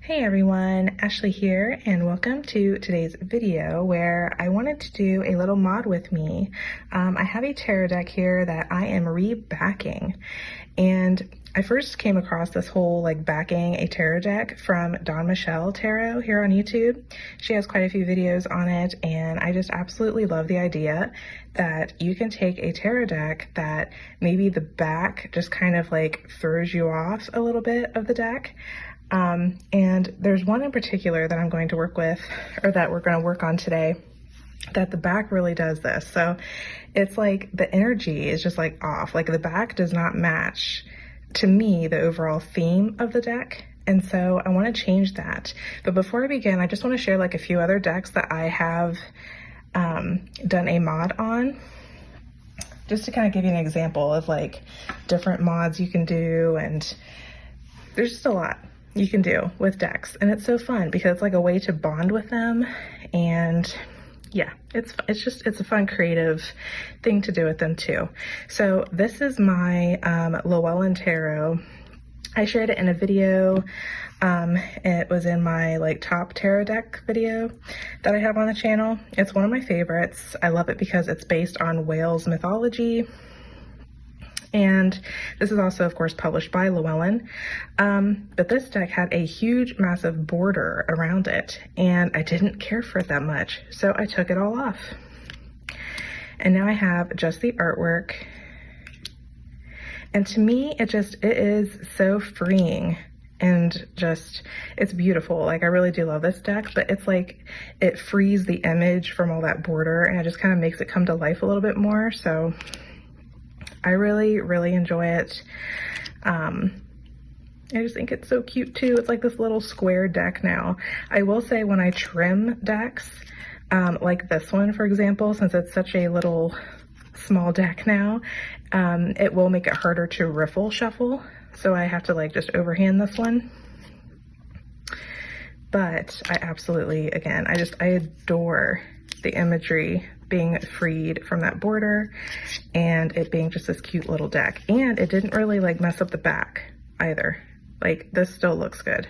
Hey everyone, Ashley here, and welcome to today's video where I wanted to do a little mod with me. I have a tarot deck here that I am rebacking, and I first came across this whole backing a tarot deck from Dawn Michelle Tarot here on YouTube. She has quite a few videos on it, and I just absolutely love the idea that you can take a tarot deck that maybe the back just kind of throws you off a little bit of the deck. And there's one in particular that I'm going to work with, or that we're going to work on today, that the back really does this. So it's like the energy is just off, the back does not match to me the overall theme of the deck. And so I want to change that. But before I begin, I just want to share a few other decks that I have done a mod on, just to kind of give you an example of different mods you can do. And there's just a lot you can do with decks, and it's so fun because it's a way to bond with them. And yeah, it's a fun creative thing to do with them too. So this is my Llewellyn Tarot. I shared it in a video. It was in my top tarot deck video that I have on the channel. It's one of my favorites. I love it because it's based on Wales mythology. And this is also, of course, published by Llewellyn. But this deck had a huge, massive border around it, and I didn't care for it that much, so I took it all off. And now I have just the artwork. And to me, it is so freeing, and it's beautiful. I really do love this deck, but it's it frees the image from all that border, and it just kind of makes it come to life a little bit more. So I really, really enjoy it. I just think it's so cute too. It's this little square deck now. I will say, when I trim decks, like this one, for example, since it's such a little small deck now, it will make it harder to riffle shuffle. So I have to just overhand this one. But I absolutely, again, I adore the imagery being freed from that border, and it being just this cute little deck. And it didn't really mess up the back either. This still looks good.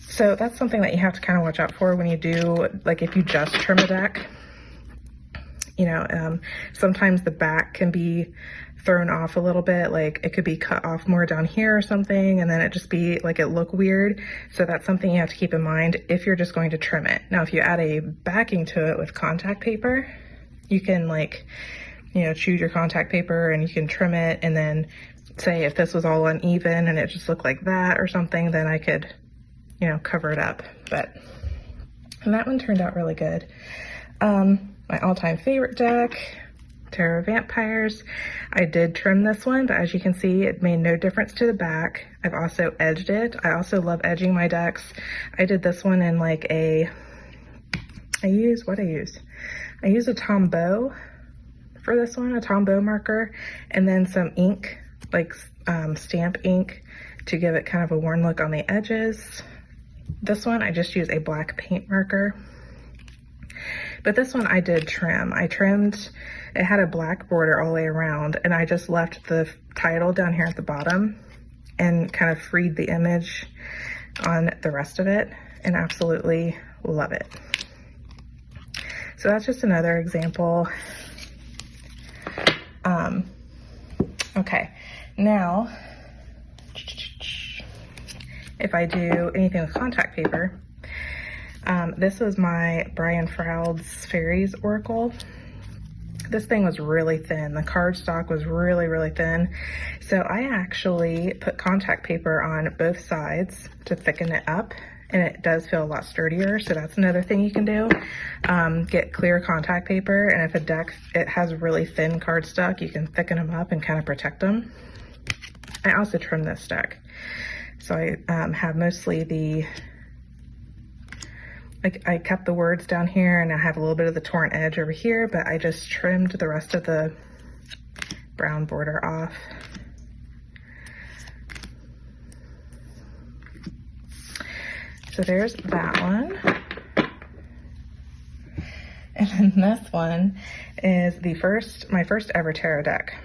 So that's something that you have to kind of watch out for when you do, if you just trim a deck. You know, sometimes the back can be thrown off a little bit, it could be cut off more down here or something, and then it just be it look weird. So that's something you have to keep in mind if you're just going to trim it. Now, if you add a backing to it with contact paper, you can choose your contact paper and you can trim it, and then say if this was all uneven and it just looked like that or something, then I could, cover it up. And that one turned out really good. My all-time favorite deck, Tarot Vampyres. I did trim this one, but as you can see, it made no difference to the back. I've also edged it. I also love edging my decks. I did this one in I use a Tombow for this one, a Tombow marker, and then some ink, stamp ink, to give it kind of a worn look on the edges. This one, I just use a black paint marker. But this one I did trim. I trimmed, it had a black border all the way around, and I just left the title down here at the bottom and kind of freed the image on the rest of it, and absolutely love it. So that's just another example. Okay, now, if I do anything with contact paper, this was my Brian Froud's Faeries Oracle. This thing was really thin. The cardstock was really, really thin. So I actually put contact paper on both sides to thicken it up, and it does feel a lot sturdier. So that's another thing you can do. Get clear contact paper, and if a deck, it has really thin cardstock, you can thicken them up and kind of protect them. I also trimmed this deck. So I have mostly the, I kept the words down here, and I have a little bit of the torn edge over here, but I just trimmed the rest of the brown border off. So there's that one. And then this one is my first ever tarot deck.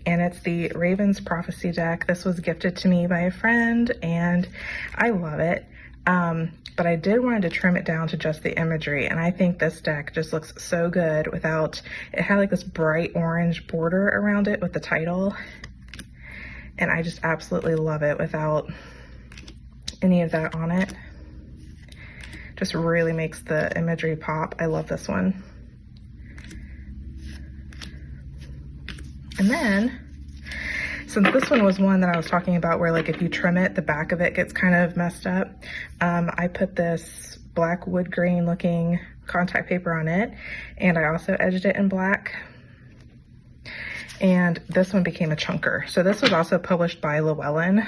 And it's the Raven's Prophecy deck. This was gifted to me by a friend, and I love it. But I did want to trim it down to just the imagery, and I think this deck just looks so good without, it had like this bright orange border around it with the title, and I just absolutely love it without any of that on it. Just really makes the imagery pop. I love this one. And then, since this one was one that I was talking about where like if you trim it, the back of it gets kind of messed up, I put this black wood grain looking contact paper on it, and I also edged it in black. And this one became a chunker. So this was also published by Llewellyn,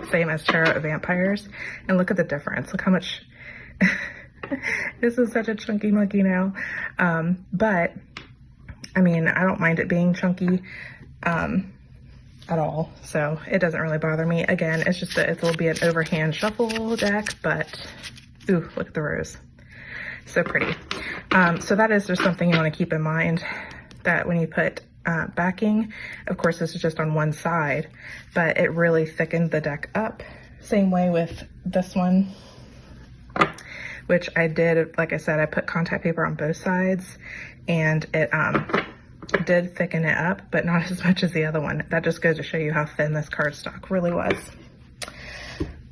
same as Tarot of Vampyres. And look at the difference. Look how much, this is such a chunky monkey now. But I mean, I don't mind it being chunky at all. So it doesn't really bother me. Again, it's just that it'll be an overhand shuffle deck, but ooh, look at the rose. So pretty. So that is just something you want to keep in mind, that when you put backing, of course this is just on one side, but it really thickened the deck up. Same way with this one, which I did, like I said, I put contact paper on both sides, and it did thicken it up, but not as much as the other one. That just goes to show you how thin this cardstock really was.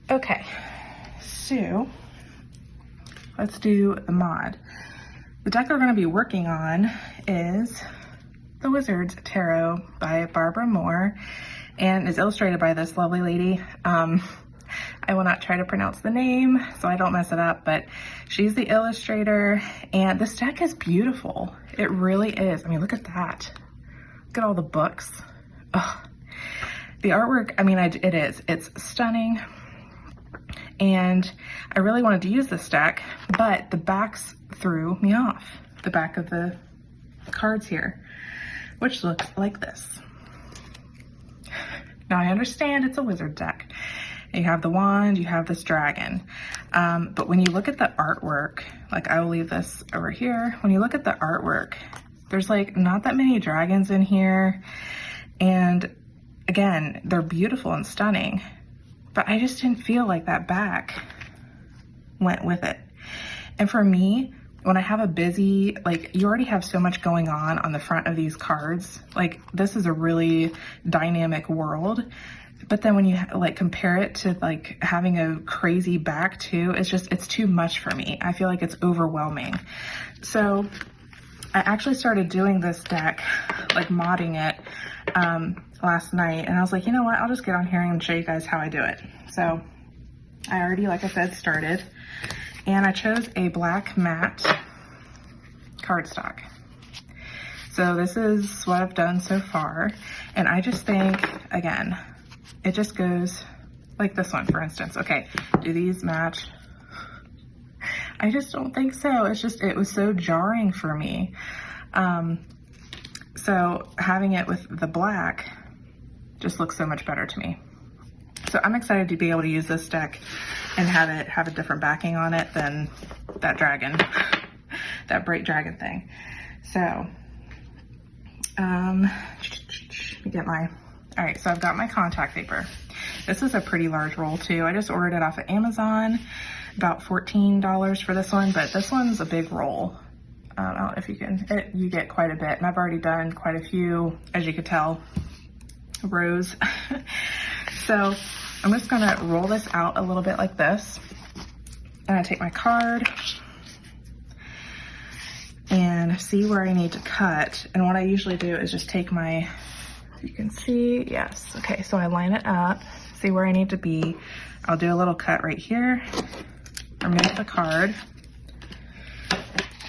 Okay, so let's do the mod. The deck we're going to be working on is The Wizard's Tarot by Barbara Moore, and is illustrated by this lovely lady. I will not try to pronounce the name so I don't mess it up, but she's the illustrator, and this deck is beautiful. It really is. I mean, look at that. Look at all the books. Oh, the artwork, I mean, it is. It's stunning, and I really wanted to use this deck, but the backs threw me off. The back of the cards here, which looks like this. Now I understand it's a wizard deck. You have the wand, you have this dragon. But when you look at the artwork, like I will leave this over here. When you look at the artwork, there's like not that many dragons in here. And again, they're beautiful and stunning, but I just didn't feel like that back went with it. And for me, when I have a busy, like you already have so much going on the front of these cards, like this is a really dynamic world. But then when you like compare it to like having a crazy back too, it's too much for me. I feel like it's overwhelming. So I actually started doing this deck, like modding it last night. And I was like, you know what, I'll just get on here and show you guys how I do it. So I already, like I said, started. And I chose a black matte cardstock. So this is what I've done so far. And I just think, again, it just goes like this one, for instance. Okay, do these match? I just don't think so. It was so jarring for me. So having it with the black just looks so much better to me. So I'm excited to be able to use this deck and have a different backing on it than that dragon, that bright dragon thing. So, all right, so I've got my contact paper. This is a pretty large roll too. I just ordered it off of Amazon, about $14 for this one, but this one's a big roll. I don't know if you can, you get quite a bit, and I've already done quite a few, as you could tell, rows. So I'm just gonna roll this out a little bit like this, and I take my card and see where I need to cut. And what I usually do is just take my, you can see, yes. Okay, so I line it up, see where I need to be. I'll do a little cut right here, remove the card,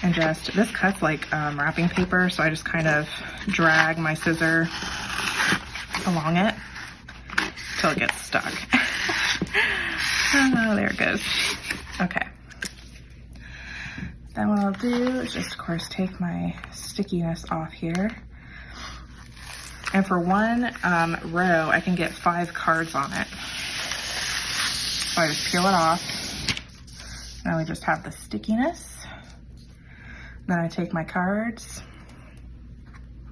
and just, this cuts like wrapping paper, so I just kind of drag my scissor along it till it gets stuck. Oh, there it goes. Okay. Then what I'll do is just, of course, take my stickiness off here. And for one row, I can get 5 cards on it. So I just peel it off. Now we just have the stickiness. Then I take my cards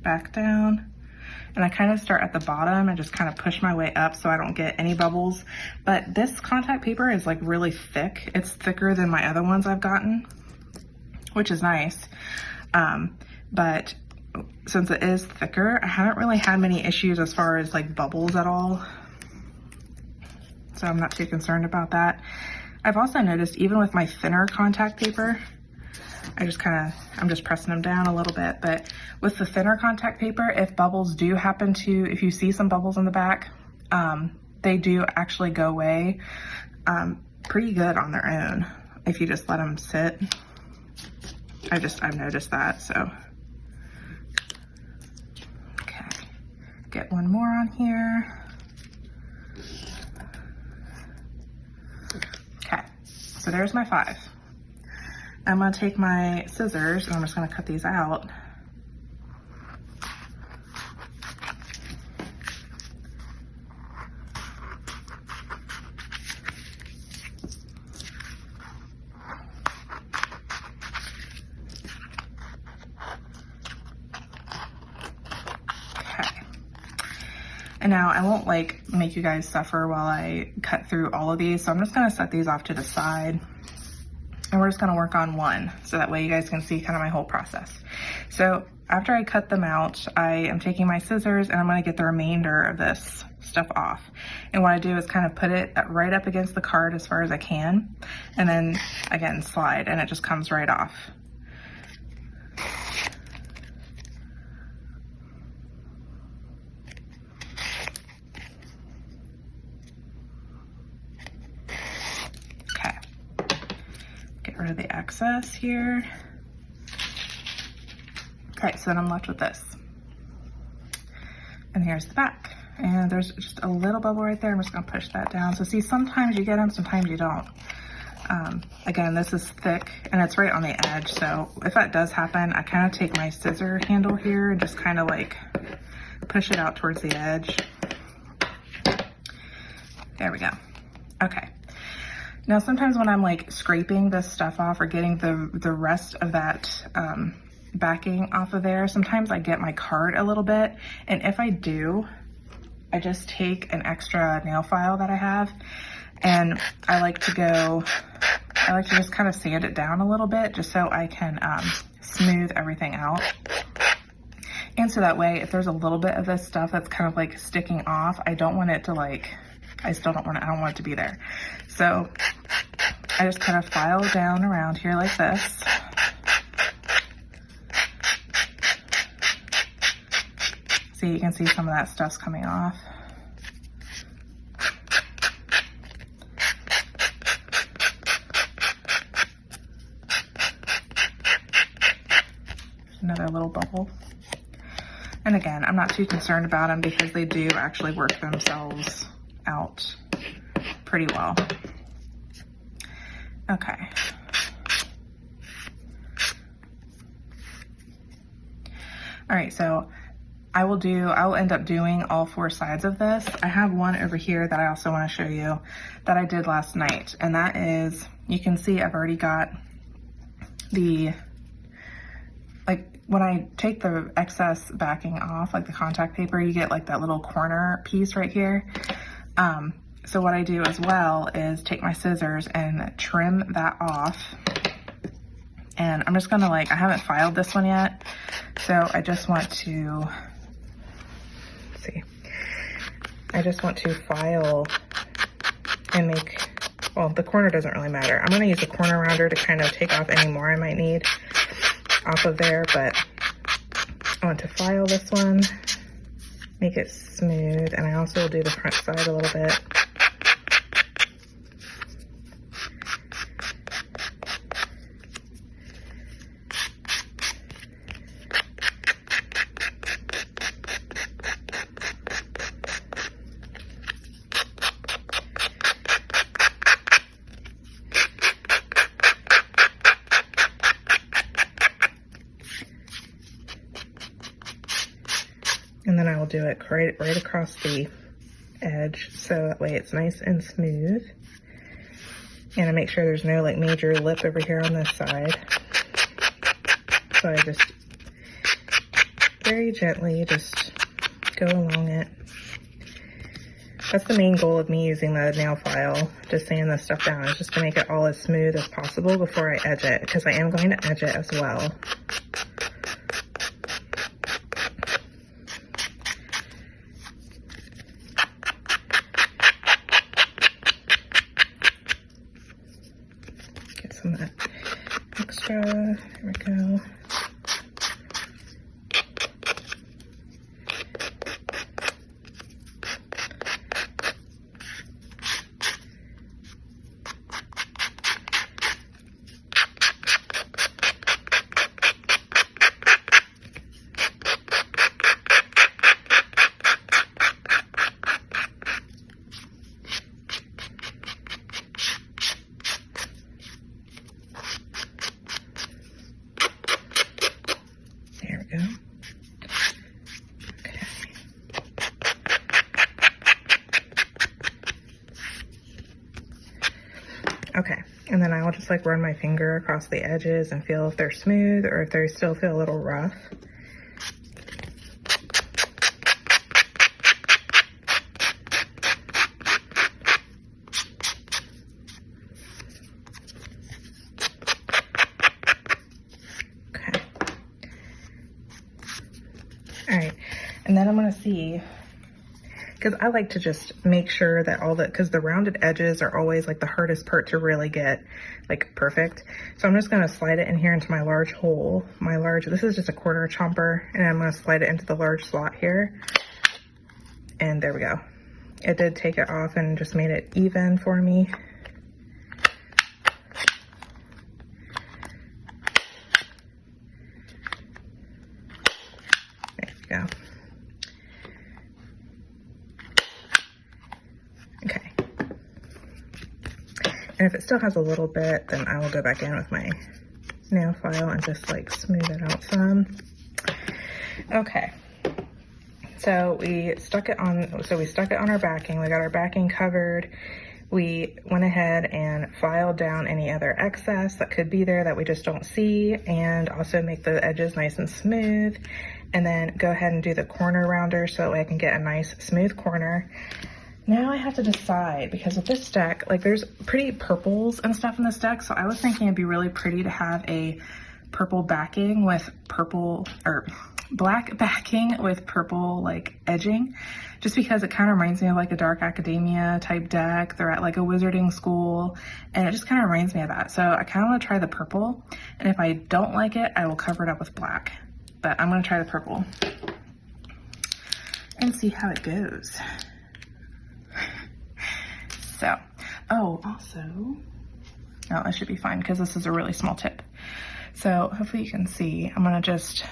back down and I kind of start at the bottom and just kind of push my way up so I don't get any bubbles. But this contact paper is like really thick. It's thicker than my other ones I've gotten, which is nice. But since it is thicker, I haven't really had many issues as far as like bubbles at all. So I'm not too concerned about that. I've also noticed even with my thinner contact paper, I'm just pressing them down a little bit, but with the thinner contact paper, if bubbles do happen to, if you see some bubbles in the back, they do actually go away pretty good on their own if you just let them sit. I've noticed that, so. Okay, get one more on here. Okay, so there's my 5. I'm gonna take my scissors and I'm just gonna cut these out. And now I won't like make you guys suffer while I cut through all of these. So I'm just gonna set these off to the side and we're just gonna work on one. So that way you guys can see kind of my whole process. So after I cut them out, I am taking my scissors and I'm gonna get the remainder of this stuff off. And what I do is kind of put it right up against the card as far as I can. And then again, slide and it just comes right off. Rid of the excess here. Okay, so then I'm left with this. And here's the back. And there's just a little bubble right there. I'm just gonna push that down. So see, sometimes you get them, sometimes you don't. Again, this is thick and it's right on the edge. So if that does happen, I kind of take my scissor handle here and just kind of like push it out towards the edge. There we go. Okay. Now, sometimes when I'm like scraping this stuff off or getting the rest of that backing off of there, sometimes I get my card a little bit. And if I do, I just take an extra nail file that I have and I like to just kind of sand it down a little bit just so I can smooth everything out. And so that way, if there's a little bit of this stuff that's kind of like sticking off, I don't want it to like, I don't want it to be there. So I just kind of file down around here like this. See, you can see some of that stuff's coming off. There's another little bubble. And again, I'm not too concerned about them because they do actually work themselves out pretty well. Okay. All right, so I will end up doing all 4 sides of this. I have one over here that I also want to show you that I did last night. And that is, you can see I've already got the, like when I take the excess backing off, like the contact paper, you get like that little corner piece right here. So what I do as well is take my scissors and trim that off. And I'm just gonna like, I haven't filed this one yet. So I just want to, let's see. I just want to file and make, well, the corner doesn't really matter. I'm gonna use a corner rounder to kind of take off any more I might need off of there, but I want to file this one, make it smooth, and I also will do the front side a little bit. And then I will do it right across the edge, so that way it's nice and smooth. And I make sure there's no like major lip over here on this side. So I just very gently just go along it. That's the main goal of me using the nail file, just sanding this stuff down, is just to make it all as smooth as possible before I edge it, because I am going to edge it as well. Get some of that extra, there we go. Okay, and then I'll just like run my finger across the edges and feel if they're smooth or if they still feel a little rough. Okay. All right, and then I'm gonna see, because I like to just make sure that because the rounded edges are always like the hardest part to really get like perfect. So I'm just gonna slide it in here into my large hole. This is just a 1/4 chomper, and I'm gonna slide it into the large slot here. And there we go. It did take it off and just made it even for me. There we go. Okay. And if it still has a little bit, then I will go back in with my nail file and just like smooth it out some. Okay. So we stuck it on our backing. We got our backing covered. We went ahead and filed down any other excess that could be there that we just don't see, and also make the edges nice and smooth. And then go ahead and do the corner rounder so that way I can get a nice smooth corner. Now I have to decide, because with this deck, like there's pretty purples and stuff in this deck, so I was thinking it'd be really pretty to have a purple backing with purple, or black backing with purple like edging, just because it kind of reminds me of like a dark academia type deck. They're at like a wizarding school, and it just kind of reminds me of that. So I kind of want to try the purple, and if I don't like it, I will cover it up with black. But I'm going to try the purple and see how it goes. So, oh, that should be fine because this is a really small tip. So hopefully you can see, I'm gonna just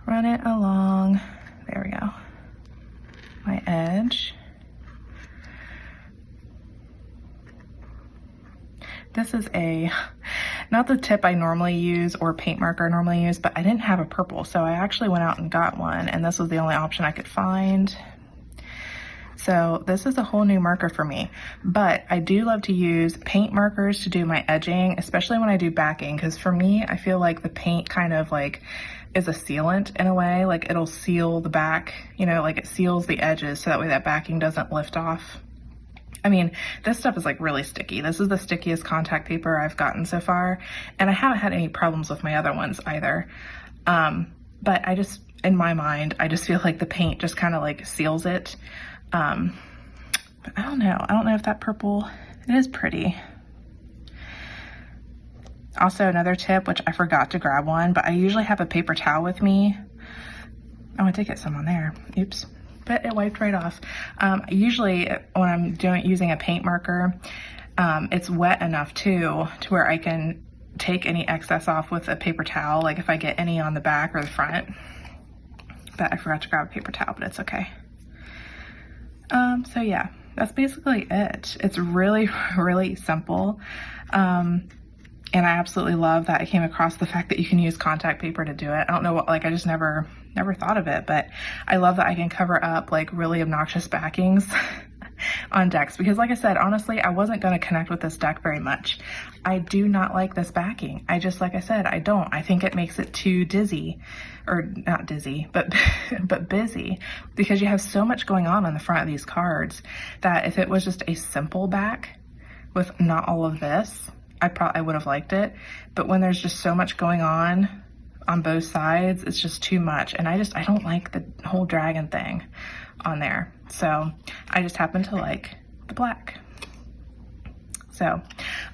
run it along, there we go, my edge. This is not the tip I normally use or paint marker I normally use, but I didn't have a purple, so I actually went out and got one, and this was the only option I could find. So this is a whole new marker for me, but I do love to use paint markers to do my edging, especially when I do backing, because for me, I feel like the paint kind of like is a sealant in a way, like it'll seal the back, you know, like it seals the edges so that way that backing doesn't lift off. I mean, this stuff is like really sticky. This is the stickiest contact paper I've gotten so far, and I haven't had any problems with my other ones either. But in my mind, I just feel like the paint just kind of like seals it. But I don't know if that purple, it is pretty. Also, another tip, which I forgot to grab one, but I usually have a paper towel with me. Oh, I did get some on there, oops, but it wiped right off. Usually when I'm using a paint marker, it's wet enough too, to where I can take any excess off with a paper towel, like if I get any on the back or the front. But I forgot to grab a paper towel, but it's okay. So yeah, that's basically it. It's really, really simple. And I absolutely love that I came across the fact that you can use contact paper to do it. I don't know what, like, I just never thought of it, but I love that I can cover up like really obnoxious backings on decks, because like I said, honestly, I wasn't going to connect with this deck very much. I do not like this backing. Like I said, I don't. I think it makes it too dizzy, or not dizzy, but but busy, because you have so much going on the front of these cards that if it was just a simple back with not all of this, I would have liked it. But when there's just so much going on both sides, it's just too much. And I don't like the whole dragon thing on there. So I just happen to like the black. So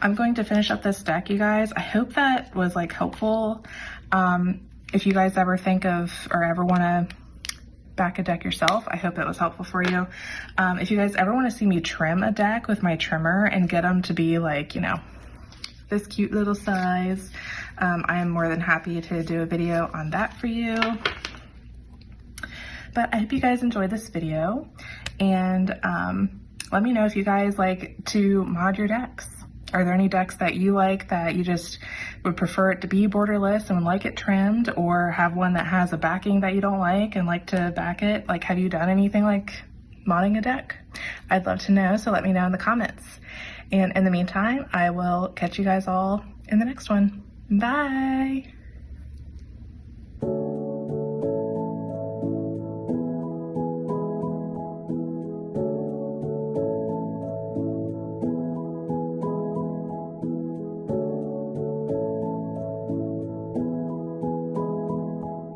I'm going to finish up this deck, you guys. I hope that was like helpful. If you guys ever think of or ever want to back a deck yourself, I hope it was helpful for you. If you guys ever want to see me trim a deck with my trimmer and get them to be like, you know, this cute little size, I am more than happy to do a video on that for you. But I hope you guys enjoyed this video, and let me know if you guys like to mod your decks. Are there any decks that you like that you just would prefer it to be borderless and would like it trimmed, or have one that has a backing that you don't like and like to back it? Like, have you done anything like modding a deck? I'd love to know, so let me know in the comments. And in the meantime, I will catch you guys all in the next one. Bye!